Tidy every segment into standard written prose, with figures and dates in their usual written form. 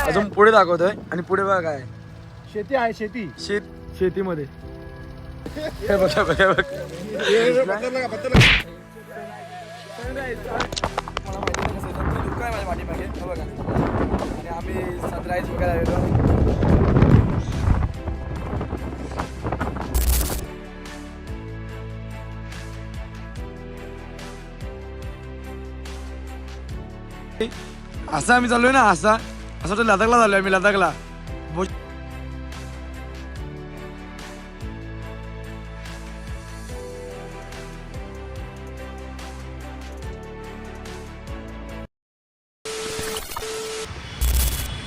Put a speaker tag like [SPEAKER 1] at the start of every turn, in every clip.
[SPEAKER 1] अजून पुढे दाखवतोय आणि पुढे बघा काय
[SPEAKER 2] शेती आहे, शेती
[SPEAKER 1] शेतीमध्ये हे बघा बघा बघ मला माहिती नाही कसं आहे, दुःख आहे माझ्या पाठीमागे हे बघा. आणि आम्ही सनराईज बघायला आलेलो. असा आम्ही चाललोय ना असा तर लदाखला चाललोय आम्ही लदाखला.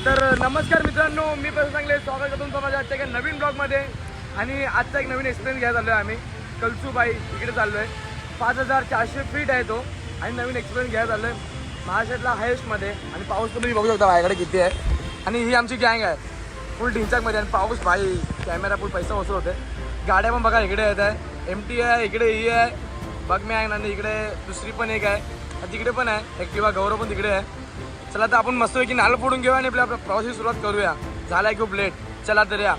[SPEAKER 1] तर नमस्कार मित्रांनो, मी पण चांगले स्वागत करतो तुमचं माझ्या आजच्या एका नवीन ब्लॉगमध्ये. आणि आजचा एक नवीन एक्सपिरियन्स घ्यायला चाललो आहे आम्ही कलसूबाई इकडे चाललो आहे. 5400 फीट आहे तो आणि नवीन एक्सपिरियन्स घ्यायला चाललो आहे महाराष्ट्रातला हायेस्टमध्ये. आणि पाऊस तुम्ही बघू शकता माझ्याकडे किती आहे. आणि ही आमची गँग आहे फुल ढिंचाकमध्ये. आणि पाऊस भाई कॅमेरा फुल पैसा वसूल होते. गाड्या पण बघा इकडे येत आहे, MT आहे इकडे, ही आहे बघ मी आहे ना, इकडे दुसरी पण एक आहे, तिकडे पण आहे ॲक्टिवा, गौरव पण तिकडे आहे. चला तर आपण मस्त की नारळ फोडून घेऊया आणि आपल्या प्रवासाची सुरुवात करूया. झालाय खूप लेट, चला तर या.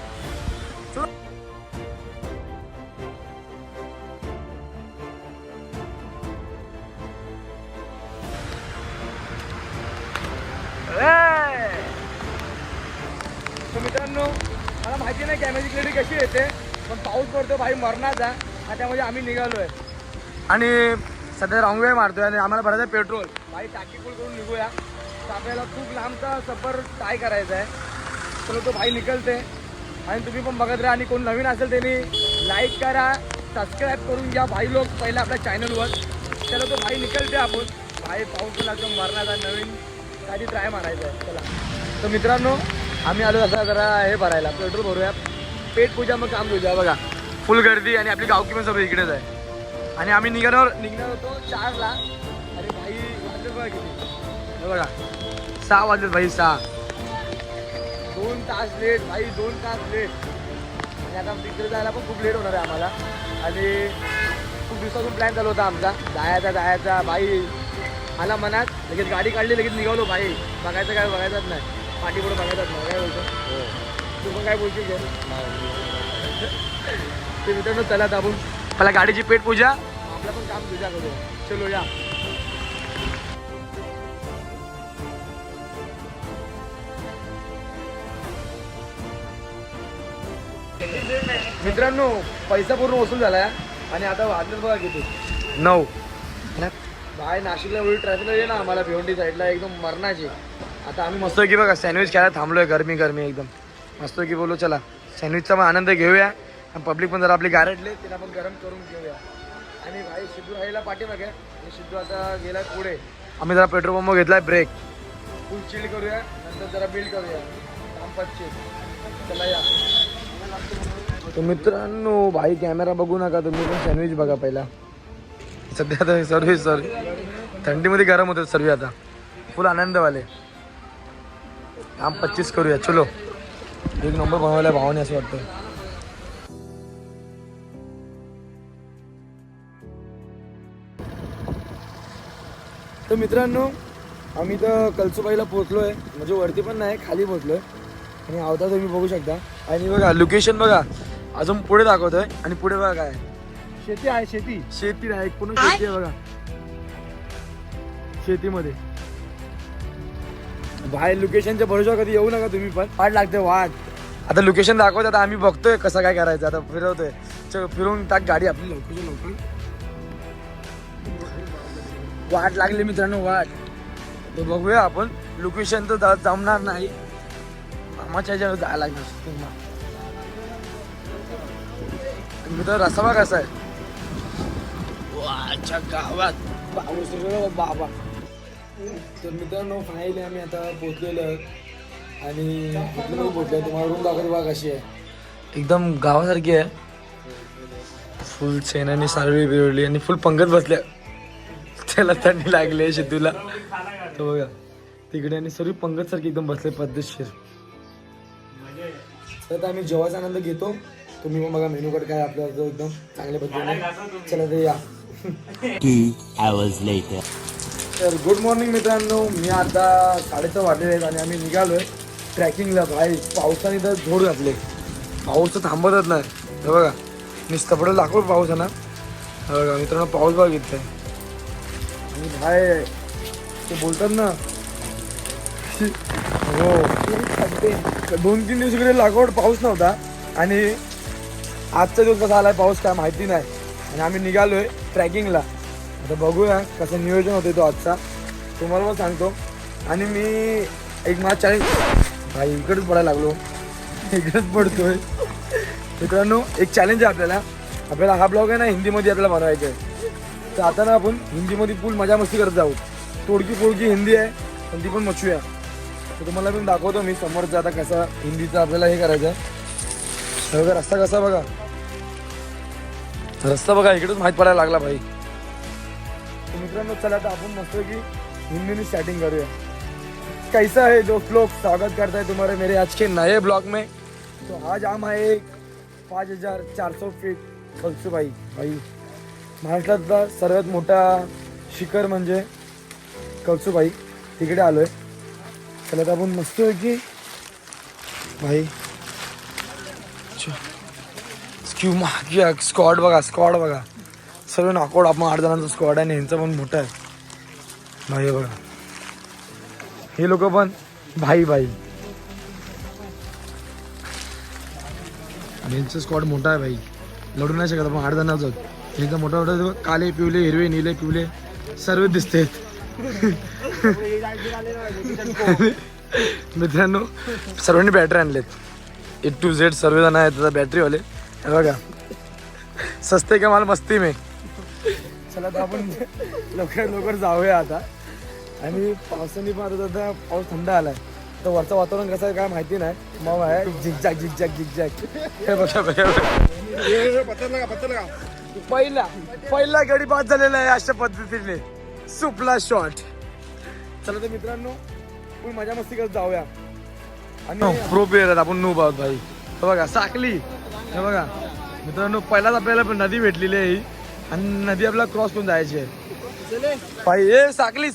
[SPEAKER 1] तर मित्रांनो मला माहिती नाही कॅमेराची क्लिअरिटी कशी येते, पण पाऊस पडतो भाई मरणाचा आणि त्यामध्ये आम्ही निघालोय. आणि सध्या रॉंग वे मारतोय आणि आम्हाला भरायचं आहे पेट्रोल. भाई टाकी फुल करून निघूया. तर आपल्याला खूप लांबचा सफर ट्राय करायचा आहे. चलो तो भाई निकलते आणि तुम्ही पण बघत राहा. आणि कोण नवीन असेल त्यांनी लाईक करा, सबस्क्राईब करून घ्या भाई लोक पहिला आपल्या चॅनलवर. चलो तो भाई निकलते आपण. भाई पाऊस लागतो मरणाचा, नवीन काही ट्राय मारायचा आहे. चला तर मित्रांनो आम्ही आलो आता जरा हे भरायला, पेट्रोल भरूया, पेट पूजा मग काम करूया. बघा फुल गर्दी आणि आपली गावकी पण सगळं इकडेच आहे. आणि आम्ही निघणार होतो 4ला. अरे भाई वाजले बघा किती, हे बघा 6 वाजले भाई, 6. 2 तास लेट भाई, 2 तास लेट. आणि आता तिकडे जायला पण खूप लेट होणार आहे आम्हाला. आणि खूप दिवसातून प्लॅन चालू होता आमचा जायचा भाई. आला मनात, लगेच गाडी काढली, लगेच निघालो भाई. बघायचं काय बघायचंच नाही, पाठी पुढे बघायचंच नाही. काय बोलतो तू पण काय बोलशील ते मित्रांनो. चला आपण मला गाडीची पेट पूजा, आपलं पण काम पूजा करूया. चलो या. मित्रांनो पैसा पूर्ण वसूल झालाय आणि आता वाजलं बघा किती, 9. बाय नाशिकला एवढी ट्रॅफिक आहे ना आम्हाला भिवंडी साईडला एकदम मरणाची. आता आम्ही मस्त की बघा सँडविच खायला थांबलोय, गरमी एकदम मस्त की. बोलू चला सँडविचचा पण आनंद घेऊया. आणि पब्लिक पण जरा आपली गारटले तिला पण गरम करून घेऊया. आणि भाई सिद्धू राहिला पाठीमागे आणि सिद्धू आता गेला पुढे. आम्ही जरा पेट्रोल पंप घेतलाय, ब्रेक फुल चिल करूया, नंतर जरा बिल्ड करूया. काम 25. चला या. तर मित्रांनो भाई कॅमेरा बघू नका तुम्ही, पण सँडविच बघा पहिला. सध्या आता सर्विस थंडीमध्ये गरम होतं सर्व. आता फुल आनंदवाले. काम 25 करूया. चलो एक नंबर बनवायला भावाने असं वाटतं. तर मित्रांनो आम्ही तर कलसूबाईला पोहोचलोय, म्हणजे वरती पण नाही खाली पोहोचलोय. आणि आवता तुम्ही बघू शकता. आणि बघा लोकेशन बघा, अजून पुढे दाखवतोय आणि पुढे बघा काय
[SPEAKER 2] शेती आहे,
[SPEAKER 1] शेती आहे, पूर्ण शेती आहे बघा. शेतीमध्ये बाहेर लोकेशनच्या भरोसा कधी येऊ नका तुम्ही पण, वाट लागते वाट. आता लोकेशन दाखवत, आता आम्ही बघतोय कसं काय करायचं. आता फिरवतोय, फिरून टाक गाडी आपली लवकर. वाट लागली मित्रांनो, वाट. तर बघूया आपण. लोकेशन तर जमणार नाही, मामाच्या ह्याच्यावर जायला लागणार. मित्र रस्ता कसा आहे वाच्या गावात बाबा. तर मित्रांनो फायनली आम्ही आता पोहोचलेलो आहे. आणि पोहोचलो तुम्हाला रूम दाखवतो बघा कशी आहे, एकदम गावासारखी आहे. फुल सेनानी सारवी बिरवली आणि फुल पंगत बसल्या. त्याला थंडी लागली आहे सिद्धूला, तर बघा तिकडे. आणि सर्व पंगत सारखी एकदम बसले पद्धतशीर. तर आम्ही जेवायचा आनंद घेतो. तुम्ही पण बघा मेनू कार्ड काय आपल्याला एकदम चांगल्या पद्धतीने. चला ते या.
[SPEAKER 3] 2 hours later.
[SPEAKER 1] तर गुड मॉर्निंग मित्रांनो. मी आता 6:30 वाजले आहेत आणि आम्ही निघालोय. ट्रॅकिंगला भाई पावसाने तर झोड घातले. पाऊस तर थांबतच नाही. हे बघा नुसतं पडलं लाखो पाऊस आहे ना. हे बघा मित्रांनो पाऊस बघितलाय आणि भाई ते बोलतात ना हो 2-3 दिवस इकडे लागवड पाऊस नव्हता आणि आजचा दिवस कसा आलाय पाऊस काय माहिती नाही. आणि आम्ही निघालोय ट्रॅकिंगला. आता बघूया कसं नियोजन होते तो आजचा तुम्हाला पण सांगतो. आणि मी एक माझा चॅलेंज भाई इकडेच पडायला लागलो इकडेच पडतोय. मित्रांनो एक चॅलेंज आहे आपल्याला हा ब्लॉग आहे ना हिंदीमध्ये आपल्याला बनवायचा आहे. तर आता ना आपण हिंदीमध्ये फुल मजा मस्ती करत जाऊ. तोडकी फोडकी हिंदी आहे पण ती पण मच्छूया. तर तुम्हाला पण दाखवतो मी समोरचा आता कसा हिंदीचा आपल्याला हे करायचं आहे. बघा रस्ता कसा बघा रस्ता बघा इकडेच माहीत पडायला लागला भाई. तो मित्रांनो चला आता आपण मस्त की हिंदी में स्टार्टिंग करूँ. कैसा है दोस्त लोग स्वागत करता है तुम्हारे मेरे आज के नए ब्लॉग में. तो आज हम आहे 5400 फीट कळसूबाई. भाई महाराष्ट्रातला सर्वात मोठा शिखर म्हणजे कळसूबाई तिकडे आलोय. चला तर आपण मस्त आहे की भाई स्क्वॉड बघा सर्व नॉकआउट आपण 8 जणांचा स्क्वॉड आहे आणि यांचा पण मोठा आहे भाई. बघा हे लोक पण भाई आणि यांचा स्क्वॉड मोठा आहे भाई. लढू नाही शकत आपण 8 जणांच आहोत. यांचा मोठा काले पिवले हिरवे निळे पिवले सर्व दिसतात. मित्रांनो सर्वांनी बॅटरी आणलेत A to Z सर्वजण आहेत त्याचा बॅटरीवाले. हे बघा सस्ते का माल मस्ती में. चला तर आपण लवकर जाऊया आता. आणि पावसाने पण आता पाऊस थंड आलाय तर वरचं वातावरण कसं आहे काय माहिती नाही. मग आहे झिकझॅक हे बघा पहिला गडी बाद झालेला आहे अशा पद्धतीने सुपला शॉट. चला तर मित्रांनो फुल मजा मस्ती करत जाऊया. आणि प्रो प्लेअर आहेत आपण नूब आहोत भाई. हे बघा साकली हे बघा मित्रांनो पहिलाच आपल्याला नदी भेटलेली आहे ही आणि नदी आपल्याला क्रॉस करून जायची आहे भाई. ए साकली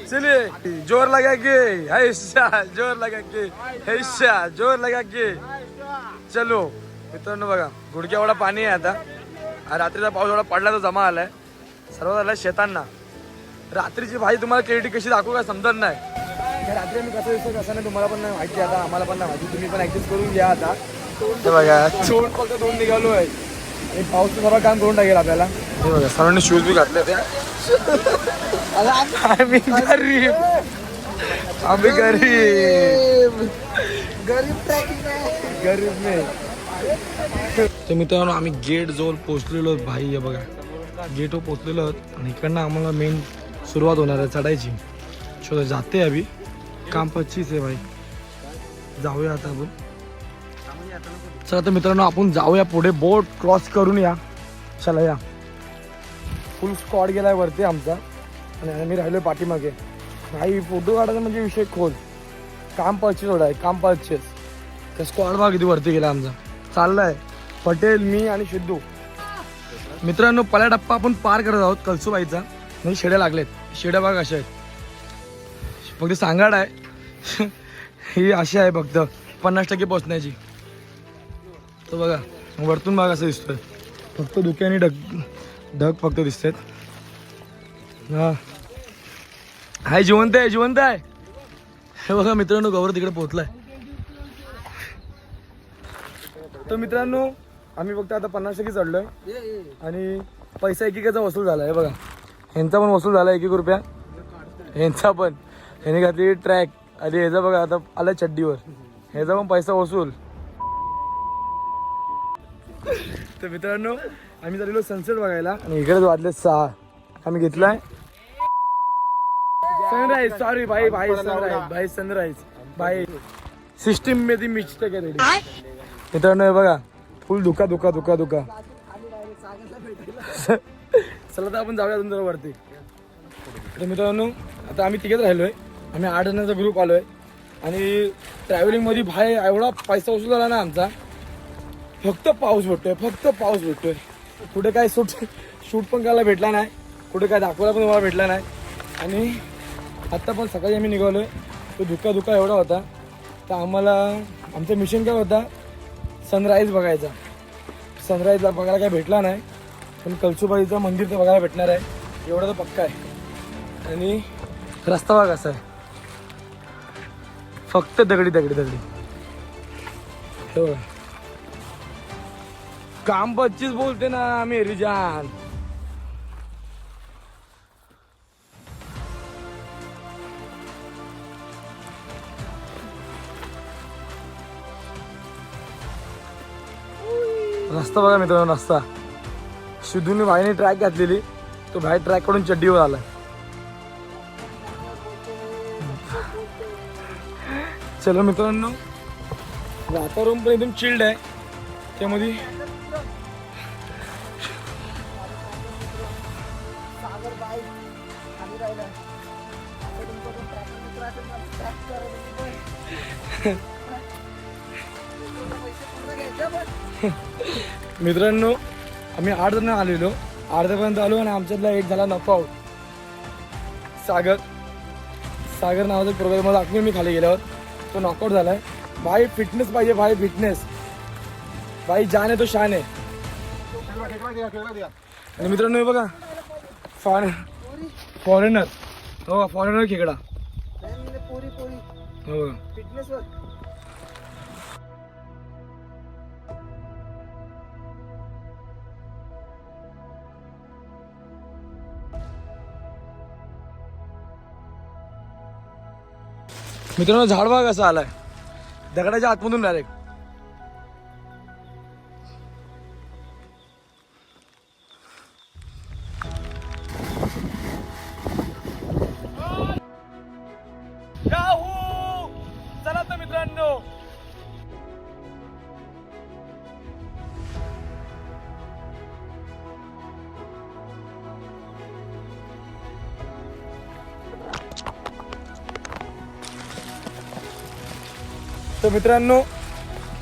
[SPEAKER 1] चलिए जोर लगा के हैशा जोर लगा के चलो. मित्रांनो बघा गुडघ्या एवढा पाणी आहे आता. रात्रीचा पाऊस एवढा पडला तर जमा आलाय सर्व झालाय शेतांना. रात्रीची भाई तुम्हाला क्रिएटिव्ह कशी दाखवू काय समजत नाही. रात्री मी कसं दिसतो कसं नाही तुम्हाला पण नाही माहिती. आता आम्हाला पण नाही माहिती. तुम्ही पण ऍडजस्ट करून घ्या आता. हे बघा चोर फक्त 2 निघालो आहे आणि पाऊस सर्व काम करून टाकेल आपल्याला. हे बघा सर्वांनी शूज बी घातले त्या. आम्ही गरीब नाही. तर मित्रांनो आम्ही गेट जवळ पोहोचलेलो आहोत भाई. हे बघा गेटवर पोहोचलेलो आहोत आणि इकडनं आम्हाला मेन सुरुवात होणार आहे चढायची. चलो जाते अभी काम 25 आहे भाई. जाऊया आता आपण. चला तर मित्रांनो आपण जाऊया पुढे. बोट क्रॉस करून या. चला या फुल स्क्वॉड गेलाय वरती आमचा आणि आम्ही राहिलोय पाठीमागे. भाई फोटो काढायचा म्हणजे विषय खोल. काम 25 आहे काम 25. तर स्क्वॉड भाग किती वरती गेला आमचा. चाललाय पटेल मी आणि सिद्धू. मित्रांनो पहिला टप्पा आपण पार करत आहोत कळसूबाईचा. म्हणजे शेड्या लागलेत. शेड्या भाग अशा आहेत फक्त सांगाड आहे ही अशी आहे फक्त 50% पोचण्याची. तर बघा वरतून भाग असं दिसतोय फक्त धुक्याने ढग फक्त दिसतात. हा हाय जिवंत आहे. हे बघा मित्रांनो गौरव तिकडे पोहोचलाय. तर मित्रांनो आम्ही फक्त आता 50% चढलोय आणि पैसा एकेकाचा वसूल झाला आहे. बघा ह्यांचा पण वसूल झाला 1-1 रुपया. ह्यांचा पण ह्याने घातली ट्रॅक आणि ह्याचा बघा आता आला चड्डीवर. ह्याचा पण पैसा वसूल. तर मित्रांनो आम्ही चाललेलो सनसेट बघायला आणि इकडेच वाजले 6. आम्ही घेतलाय सनराइज. सॉरी भाई सनराइज भाई सिस्टीम मध्ये मिस्टेक आहे रेडी. मित्रांनो हे बघा फुल धुका. चला तर आपण जाऊया तुमच्या वरती. तर मित्रांनो आता आम्ही तिघेच राहिलोय. आम्ही 8 जणांचा ग्रुप आलोय आणि ट्रॅव्हलिंगमध्ये भाई एवढा पैसा वसूल झाला ना आमचा. फक्त पाऊस भेटतोय. कुठे काय शूट पण करायला भेटला नाही. कुठे काय दाखवायला पण मला भेटला नाही. आणि आत्ता पण सकाळी आम्ही निघालोय तो धुका एवढा होता. तर आम्हाला आमचं मिशन काय होता, सनराईज बघायचा. सनराईजला बघायला काय भेटला नाही, पण कळसुबाईचं मंदिर तर बघायला भेटणार आहे एवढं तर पक्का आहे. आणि रस्ता बघा कसा आहे, फक्त दगडी. हे बघा, काम 25 बोलते ना मेरी जान. रस्ता बघा मित्रांनो, रस्ता सिद्धूने भाईने ट्रॅक घातलेली, तो भाई ट्रॅक कडून चड्डीवर आला. चलो मित्रांनो, वातावरण पण एकदम चिल्ड आहे. त्यामध्ये मित्रांनो आम्ही 8 जण आलेलो, अर्ध्यापर्यंत आलो आणि आमच्यातला एक झाला नॉकआउट. सागर नावाचा प्रोग्राम मला दाखवेल मी खाली गेल्यावर. तो नॉकआउट झालाय. भाई फिटनेस पाहिजे, भाई फिटनेस, भाई जान आहे तो शान आहे. आणि मित्रांनो हे बघा, फॉरेनर हो, फॉरेनर खेकडा हो. मित्रांनो झाड बघा कसा आलाय, दगडाच्या आतमधून डायरेक्ट. चला तर मित्रांनो, तर मित्रांनो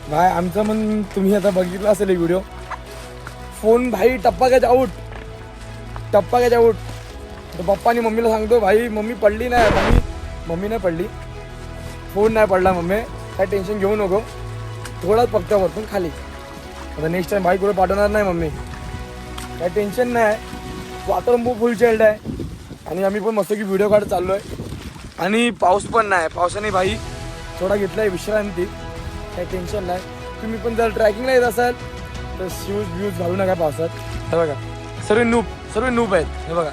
[SPEAKER 1] भाई आमचा मन तुम्ही आता बघितला असेल एक व्हिडिओ. फोन भाई टप्पा काय आऊट. तर पप्पानी मम्मीला सांगतो, भाई मम्मी पडली नाही, मम्मी नाही पडली, फोन नाही पडला मम्मी, काय टेन्शन घेऊ नको, थोडाच फक्त वरतून खाली. आता नेक्स्ट टाइम भाई कुठे पाठवणार नाही मम्मी, काय टेन्शन नाही. वातावरण खूप फुल चिल्ड आहे आणि आम्ही पण मस्त की व्हिडिओ काढत चाललो आहे. आणि पाऊस पण नाही, पावसाने भाई थोडा घेतला आहे विश्रांती, काही टेन्शन नाही. तुम्ही पण जर ट्रॅकिंगला येत असाल तर शूज घालू नका पावसात. हे बघा सर्व नूब आहेत. हे बघा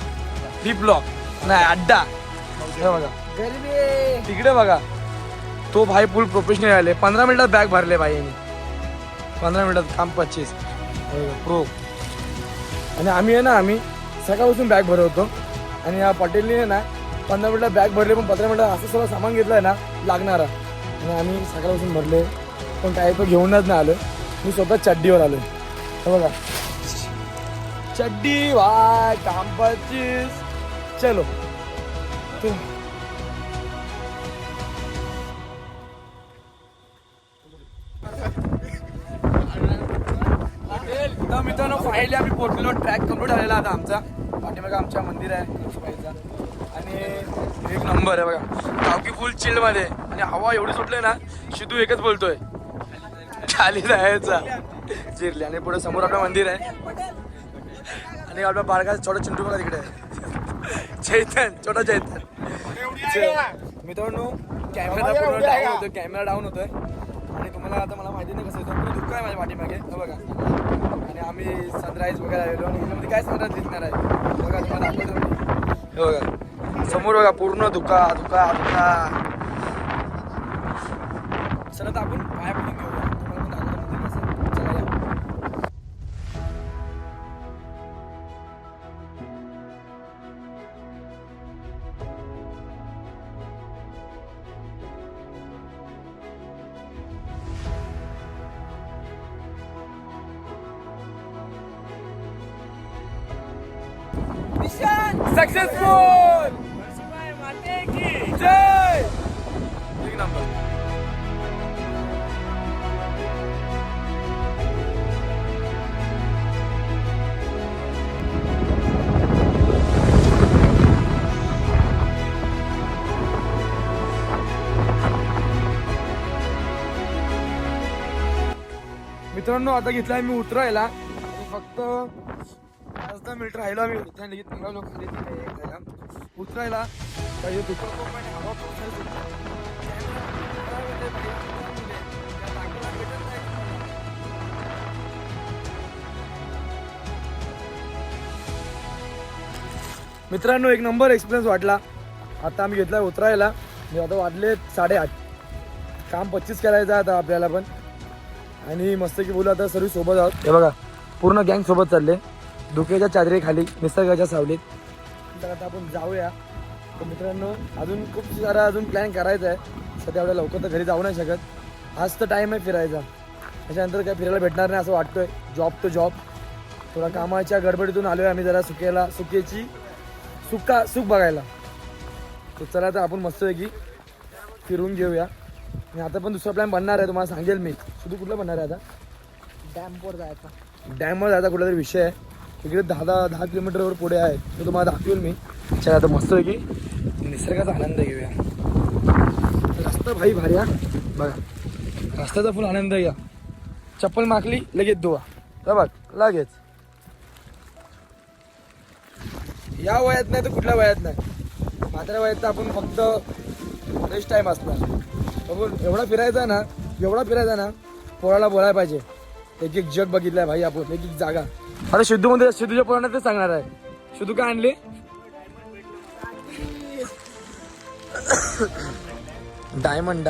[SPEAKER 1] डीप ब्लॉक नाही अड्डा. हे बघा तिकडे बघा, तो भाई फुल प्रोफेशनल आले. 15 मिनिटात बॅग भरले भाई यांनी, 15 मिनिटात काम 25 प्रो. आणि आम्ही आहे ना, आम्ही सकाळपासून बॅग भरवतो आणि या पटेलने आहे ना 15 मिनिटात बॅग भरले, पण 15 मिनिटात असं सगळं सामान घेतलं आहे ना लागणारा. आणि आम्ही सकाळपासून भरले, पण काय तो घेऊनच नाही आलो. मी स्वतः चड्डीवर आलो. हे बघा चड्डी भाई, काम 25. चलो तर मित्रांनो फायनली आम्ही पोहोचलेलो. ट्रॅक कम्प्लीट झालेला आता आमचा. पाठीमागे आमच्या मंदिर आहे कळसुबाईचा आणि एक नंबर आहे बघा. गावकी फुल चिल्डमध्ये आणि हवा एवढी सुटली ना, शिदू एकच बोलतोय खाली जायचा चिरली. आणि पुढे समोर आपलं मंदिर आहे आणि आपला बाळगा छोटा चिंटू बघा तिकडे चैतन, छोटा चैतन. मित्रांनो कॅमेरा पूर्ण डाऊन होतोय, कॅमेरा डाऊन होतोय आणि तुम्हाला आता मला माहिती नाही कसं येतं. दुःख आहे माझ्या पाठीमागे बघा. आणि आम्ही सनराईज वगैरे आलेलो आणि ह्याच्यामध्ये काय सनराईज दिसणार आहे बघा, तुम्हाला दाखवतो. हे बघा समोर बघा पूर्ण धुका. चला तर आपण पाया पडून घेऊया, तुम्हाला पण दाखवतो मंदिर कसं. चला या. सक्सेसफुल जय. एक नंबर. मित्रांनो आता घेतलाय मी उतरायला आणि फक्त 5-10 मिनिट राहिलो आम्ही खाली उतरायला पाहिजे मित्रांनो एक नंबर एक्सपिरियन्स वाटला. आता आम्ही घेतला उतरायला आता वाजले 8:30. काम 25 करायचं आहे आता आपल्याला पण आणि मस्त की बोलू आता सर्व सोबत आहोत. हे बघा पूर्ण गँग सोबत चालले धुक्याच्या चादरी खाली निसर्गाच्या सावलीत. तर आता आपण जाऊया. तर मित्रांनो अजून खूप सारा अजून प्लॅन करायचा आहे. सध्या एवढ्या लवकर तर घरी जाऊ नाही शकत. आज तर टाईम आहे फिरायचा. त्याच्यानंतर काय फिरायला भेटणार नाही असं वाटतंय. जॉब टू जॉब थोडा कामाच्या गडबडीतून आलो आहे आम्ही जरा सुकेची सुख बघायला. तर चला तर आपण मस्तपैकी फिरून घेऊया. आणि आता पण दुसरा प्लॅन बनणार आहे तुम्हाला सांगेल मी. शुद्ध कुठला बनणार आहे आता डॅमवर जायचा कुठला तरी विषय आहे. इकडे 10 किलोमीटरवर पुढे आहे तो तुम्हाला दाखवेल मी. चला आता मस्तपैकी निसर्गाचा आनंद घेऊया. रस्ता भाई भारी हा बघा रस्त्याचा फुल आनंद घ्या. चप्पल माकली लगेच धुवा तर बघ लगेच. या वयात नाही तर कुठल्या वयात नाही. म्हाताऱ्या वयात तर आपण फक्त बेस्ट टाईम असणार. बघून एवढा फिरायचा ना पोराला बोलायला पाहिजे. एक जग बघितलंय भाई आपण एक जागा. आता सिद्धूच्या पोरांना ते सांगणार आहे. सिद्धू काय आणले डायमंड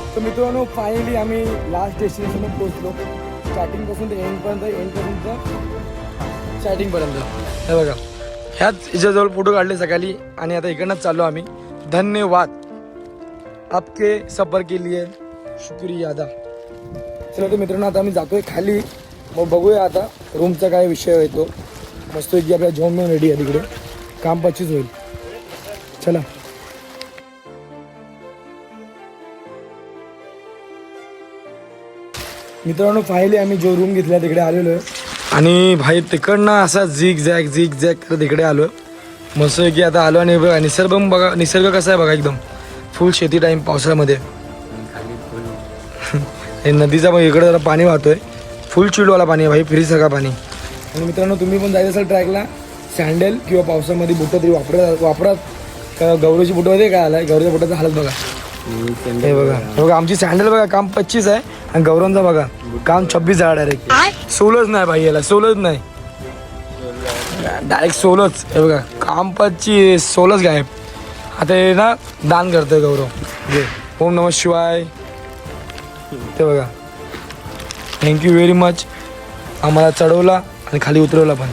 [SPEAKER 1] तर मित्रांनो फायनली आम्ही लास्ट डेस्टिनेशनवर पोहोचलो. स्टार्टिंगपासून ते स्टार्टिंगपर्यंत हे बघा ह्याच याच्याजवळ फोटो काढले सकाळी आणि आता इकडनंच चाललो आम्ही. धन्यवाद आपके सफर के लिए शुक्रिया अदा. चला तर मित्रांनो आता आम्ही जातोय खाली. मग बघूया आता रूमचा काय विषय येतो. मस्त की आपल्या झोन रेडी आहे तिकडे. काम 25 होईल. चला मित्रांनो फायनली आम्ही जो रूम घेतला तिकडे आलेलो आहे आणि भाई तिकडनं असा झिग झॅग करत तिकडे आलो. मस्त की आता आलो आणि बघा निसर्ग कसा आहे बघा एकदम फुल शेती टाईम पावसाळ्यामध्ये. हे नदीचा बघ इकडे जरा पाणी वाहतोय. फुल चिल्डवाला पाणी आहे भाई फ्रीजसारखा पाणी. आणि मित्रांनो तुम्ही पण जायचं असेल ट्रॅकला सँडल किंवा पावसामध्ये बुटं तरी वापरात. गौरीची बुटं होते काय आलाय गौरीच्या बुटाचा हालत बघा. हे बघा आमची सँडल बघा काम 25 आहे आणि गौरवचा बघा काम 26 झाला डायरेक्ट. सोलच नाही भाई याला सोलच नाही डायरेक्ट सोलच. हे बघा काम 25 सोलच गायब. आता हे ना दान करतोय गौरव. ओम नमः शिवाय. ते बघा थँक्यू व्हेरी मच. आम्हाला चढवला आणि खाली उतरवला पण.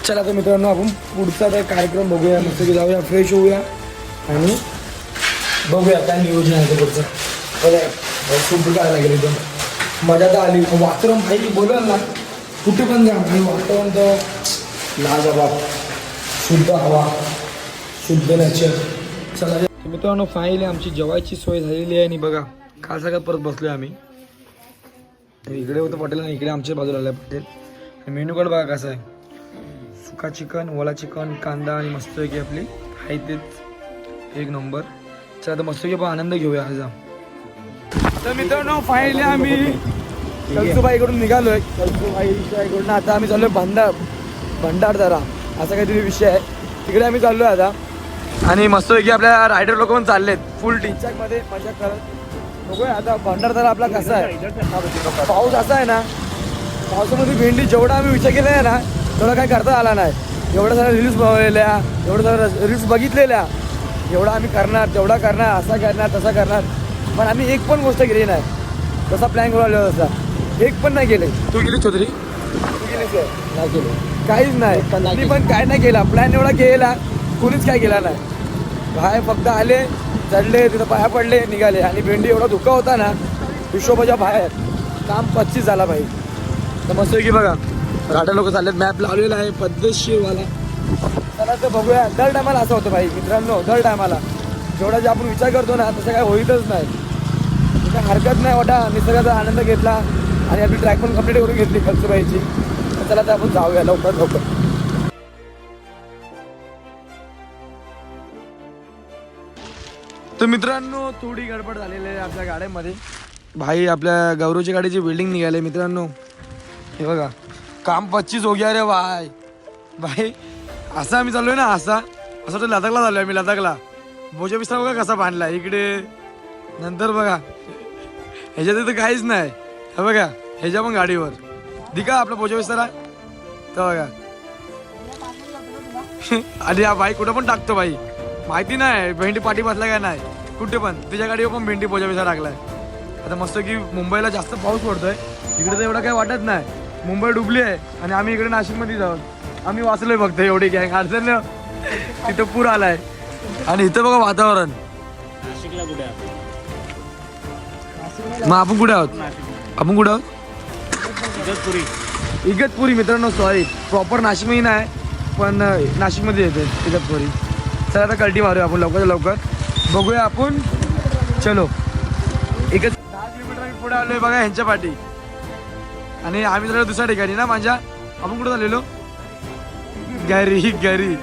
[SPEAKER 1] चला तर मित्रांनो आपण पुढचा तर कार्यक्रम बघूया. मस्त की जाऊया फ्रेश होऊया आणि बघूया काय नियोजन आहे ते पुढचं. खूप काय लागेल एकदम मजा तर आली. वातावरण भाई बोलाल ना कुठे पण जा भाई वातावरण तर लाजवाब. शुद्ध हवा शुद्ध नॅचर. चला मित्रांनो फायनली आमची जेवायची सोय झालेली आहे आणि बघा काल सगळ्यात परत बसलोय आम्ही. इकडे होतं पटेल आणि इकडे आमच्या बाजूला आलं पटेल. मेन्यू कार्ड बघा कसं आहे. सुका चिकन ओला चिकन कांदा आणि मस्तपैकी आपली आहे तेच एक नंबर. चला तर मस्तपैकी आपण आनंद घेऊया आज. तर मित्रांनो फायनली आम्ही कळसुबाईकडून निघालोय. कळसुबाईकडून आता आम्ही चाललोय भंडारदरा असा काहीतरी विषय आहे. तिकडे आम्ही चाललोय आता आणि मस्तपैकी आपल्या रायडर लोक पण चाललेत फुल मध्ये मजा करत. बघूया आता भंडारदरा आपला कसा आहे. पाऊस असा आहे ना पावसामध्ये भेंडी जेवढा आम्ही विचार केला आहे ना तेवढा काही करता आला नाही. एवढ्या साऱ्या रील्स बनवलेल्या एवढ्या साऱ्या रील्स बघितलेल्या एवढा आम्ही करणार तेवढा करणार असा करणार तसा करणार पण आम्ही एक पण गोष्ट केली नाही. जसा प्लॅन करून आलेला तसा एक पण नाही केले. तू गेली छोत्री तू गेलीस नाही केलं काहीच नाही. मी पण काय नाही केला. प्लॅन एवढा केला कोणीच काय केला नाही. बाहेर फक्त आले चढले तिथं पाया पडले निघाले. आणि भेंडी एवढा धुका होता ना हिशोबाच्या बाहेर काम 25 झाला पाहिजे. तर मस्त की बघा राठा लोक चाललेत. मॅप लावलेला आहे पद्धतशीरवाला चला तर बघूया. दर टायमाला असं होतं भाई मित्रांनो, दर टायमाला जेवढा जे आपण विचार करतो ना तसं काय होईतच नाही. काय हरकत नाही वाटा, निसर्गाचा आनंद घेतला आणि आपली ट्रॅक पण कंप्लीट करून घेतली कळसुबाईची. चला तर आपण जाऊया लवकर. तर मित्रांनो थोडी गडबड झालेली आहे आपल्या गाड्यामध्ये. भाई आपल्या गौरवची गाडीची बिल्डिंग निघाली मित्रांनो. हे बघा काम 25 हो गया रे भाई. भाई असा आम्ही चाललोय ना, असा तो लदाखला चाललोय आम्ही. लदाखला भोजा विस्तार बघा कसा बांधला इकडे. नंतर बघा ह्याच्यात तर काहीच नाही. हे बघा ह्याच्या पण गाडीवर दिका आपला भोजा विस्तार आहे तर बघा. आणि हा भाई कुठं पण टाकतो भाई, माहिती नाही भेंडी पाठी बसला काय नाही. कुठे पण तुझ्या गाडीवर पण भेंडी भोजा विस्तार टाकलाय. आता मस्त की मुंबईला जास्त पाऊस पडतोय, इकडे तर एवढं काही वाटत नाही. मुंबई डुबली आहे आणि आम्ही इकडे नाशिकमध्ये जाऊन आम्ही वाचलोय फक्त. एवढी गँग अडचण तिथं पूर आलाय. आणि इथं बघा वातावरण. मग आपण कुठे आहोत? इगतपुरी मित्रांनो. सॉरी प्रॉपर नाशिकमध्ये नाही पण नाशिकमध्ये येते इगतपुरी. चला आता कल्टी मारूया आपण लवकर लवकर. बघूया आपण. चलो 10 किलोमीटर आम्ही पुढे आलोय बघा ह्यांच्या पाठी. आणि आम्ही जरा दुसऱ्या ठिकाणी ना माझ्या. आपण कुठं झालेलो? घरी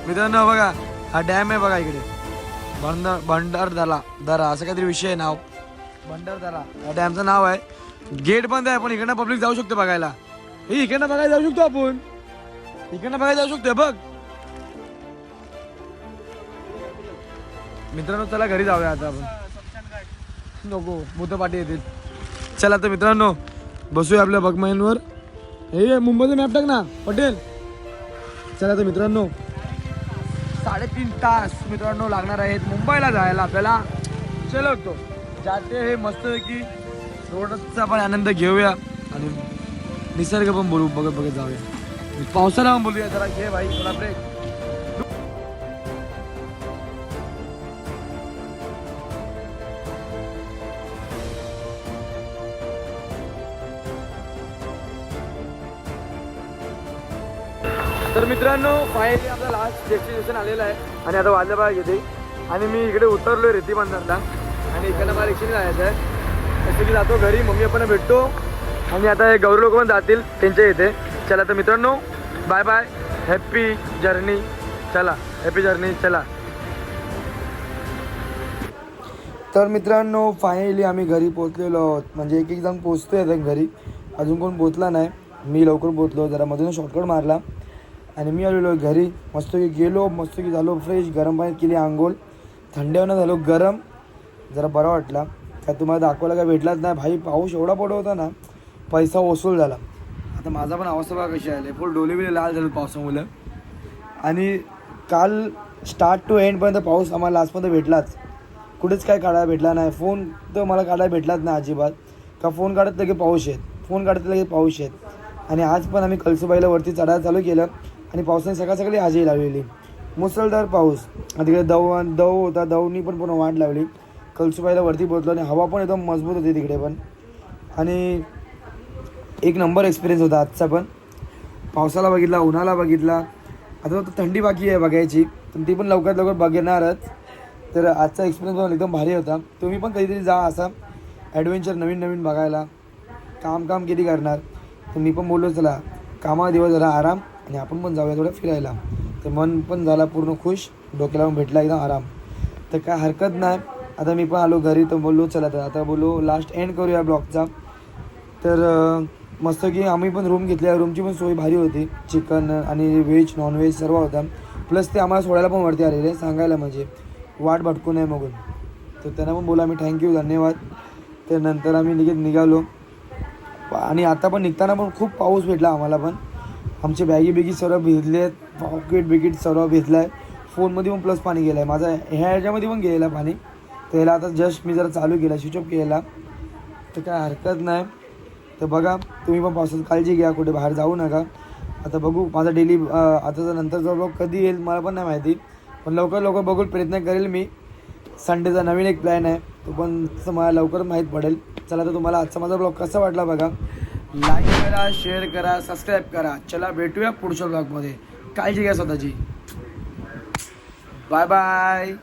[SPEAKER 1] मित्रांनो बघा हा डॅम आहे बघा इकडे. भंडारदरा असं काहीतरी विषय आहे नाव. भंडारदरा या डॅमचं नाव आहे. गेट बंद आहे पण इकडनं पब्लिक जाऊ शकतो बघायला. हे इकडनं बघायला जाऊ शकतो आपण. इकडनं बघायला जाऊ शकतो बघ मित्रांनो. चला घरी जाऊया आता आपण. नको भूत पाठी येतील. चला तर मित्रांनो बसूया आपल्या बगमाईनवर. हे मुंबईचा मॅप टाक ना पटेल. चला तर मित्रांनो 3.5 तास मित्रांनो लागणार आहेत मुंबईला जायला आपल्याला. चलो तो जाते हे मस्त की रोडचा पण आनंद घेऊया आणि निसर्ग पण बोलू बघत जाऊया. पावसाला पण बोलूया जरा. घे भाई थोडा ब्रेक. तर मित्रांनो फायनली आपला लास्ट डेस्टिनेशन आलेला आहे आणि आता वाजल्या बघा येते. आणि मी इकडे उतरलोय रेती बंदरला आणि इकडनं मला रिक्षाने जायचं आहे. तसं की जातो घरी, मम्मी आपण भेटतो आणि आता हे गौरव लोक पण जातील त्यांच्या इथे. चला तर मित्रांनो बाय बाय. Happy journey. चला हॅपी जर्नी. चला तर मित्रांनो फायनली आम्ही घरी पोहोचलेलो आहोत. म्हणजे एक जण पोहोचतोय आता घरी, अजून कोण पोहोचला नाही. मी लवकर पोहोचलो, जरा मधून शॉर्टकट मारला आणि मी आलेलो घरी. मस्तपैकी गेलो, मस्तपैकी झालो फ्रेश, गरम पाण्यात केली आंघोळ, थंड्यावनं झालो गरम, जरा बरा वाटला. काय तुम्हाला दाखवायला काय भेटलाच नाही भाई. पाऊस एवढा पडत होता ना, पैसा वसूल झाला. आता माझा पण अवस्था बघा कशी आली, फुल डोले बिले लाल झालं पावसामुळे. आणि काल स्टार्ट टू एंडपर्यंत पाऊस आम्हाला आजपर्यंत भेटलाच. कुठेच काय काढायला भेटला नाही. फोन तर मला काढायला भेटलाच नाही अजिबात. का फोन काढत लगे पाऊस येत, फोन काढत लगे पाऊस येत. आणि आज पण आम्ही कळसुबाईला वरती चढायला चालू केलं आणि पावसाने सकाळ सकाळी आजही लावलेली मुसळधार पाऊस. आणि तिकडे दव होता, दवनी पण पूर्ण वाट लावली. कळसुबाईला वरती पोहोचलो आणि हवा पण एकदम मजबूत होती तिकडे पण. आणि एक नंबर एक्सपिरियन्स होता आजचा पण. पावसाला बघितला, उन्हाला बघितला, आता थंडी बाकी आहे बघायची, पण ती पण लवकरात लवकर बघणारच. तर आजचा एक्सपिरियन्स पण एकदम भारी होता. तुम्ही पण कधीतरी जा असा ॲडव्हेंचर नवीन नवीन बघायला. काम किती करणार. तर मी पण बोललो चला कामा दिवस जरा आराम आणि आपण पण जाऊया थोडं फिरायला. तर मन पण झाला पूर्ण खुश, डोक्याला पण भेटला एकदम आराम. तर काय हरकत नाही. आता मी पण आलो घरी, तर बोललो चला तर आता बोललो लास्ट एंड करूया ब्लॉगचा. तर मस्त की आम्ही पण रूम घेतल्या, रूमची पण सोय भारी होती. चिकन आणि व्हेज नॉनव्हेज सर्व होता. प्लस ते आम्हाला सोडायला पण वरती आलेले सांगायला, म्हणजे वाट भटकू नये मगून. तर त्यांना पण बोला मी थँक्यू धन्यवाद. तर नंतर आम्ही निघालो. आणि आता पण निघताना पण खूप पाऊस भेटला आम्हाला पण. आमचे बॅगी सर्व भिजले आहेत, पॉकेट सर्व भिजला आहे. फोनमध्ये पण प्लस पाणी गेलं आहे माझा, ह्याच्यामध्ये पण गेलेलं आहे पाणी. तर ह्याला आता जस्ट मी जरा चालू केला, स्विच ऑफ केला. तर काय हरकत नाही. तर बघा तुम्ही पण पावसाची काळजी घ्या, कुठे बाहेर जाऊ नका. आता बघू माझा डेली आताचा नंतरचा ब्लॉग कधी येईल मला पण नाही माहिती, पण लवकर बघून प्रयत्न करेल मी. संडेचा नवीन एक प्लॅन आहे, तो पण मला लवकर माहीत पडेल. चला तर तुम्हाला आजचा माझा ब्लॉग कसा वाटला बघा. लाईक करा, शेअर करा, सबस्क्राईब करा. चला भेटूया पुढच्या ब्लॉगमध्ये. काळजी घ्या स्वतःची. Bye bye.